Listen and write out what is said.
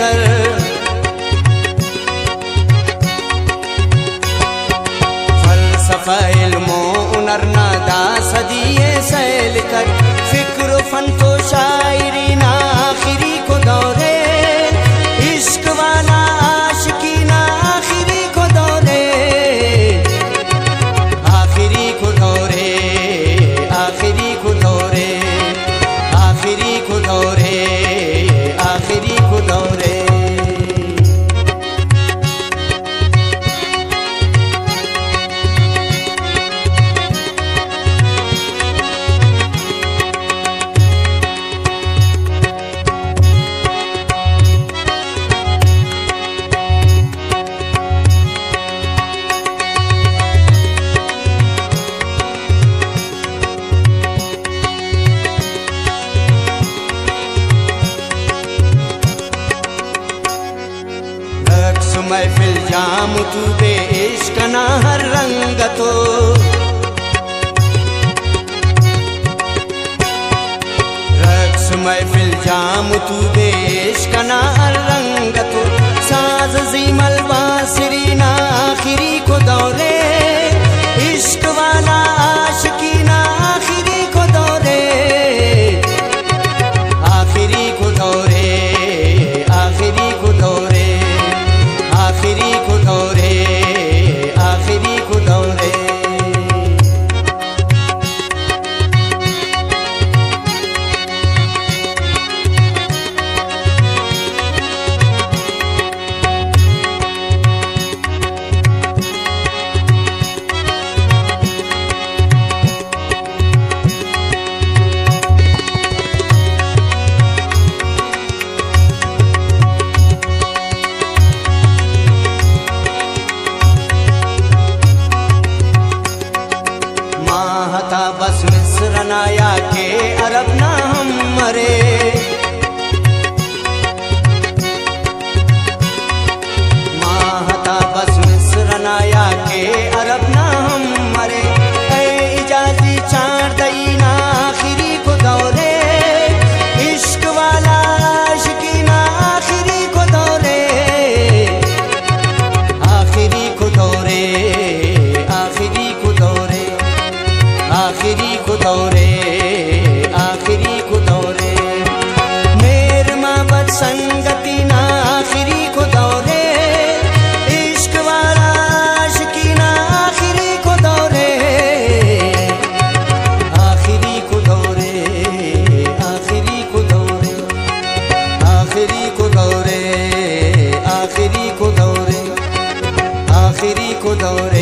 कर। फलसफा इल्मो हुनर नादा सदिये सैल कर। फिक्र फन तो शायरी ना आखिरी को दौरे, इश्क वाला आशिकी ना आखिरी को दौरे, आखिरी को दौरे, आखिरी को दौरे, आखिरी को दौरे, आखिरी को दौरे। महफिल जाम तू बे इश्क ना हर रंग तो, रक्स महफिल जाम तू बे इश्क ना हर रंग तो, साज जीमल बांसुरी ना आखिरी को दौरे, इश्क वाला आशिकी ना आखिरी को दौरे, आखिरी को दौरे, आखिरी को दौरे, आखिरी को दौरे, आखिरी को दौरे। बस मिस्र नाया के अरब ना हम मरे, माहता बस मिस्र नाया के अरब ना हम मरे, इजाजी चार दई ना आखिरी को दौरे, इश्क वाला आशिकी ना आखिरी को दौरे, आखिरी को दौरे, आखिरी को दौरे, आखिरी को दौरे, आखिरी को दौरे। मेर मोहब्बत संगति ना आखिरी को दौरे, इश्क वाला आशिकी ना आखिरी को दौरे, आखिरी को दौरे, आखिरी को दौरे, आखिरी को दौरे, आखिरी को दौरे, आखिरी को दौरे।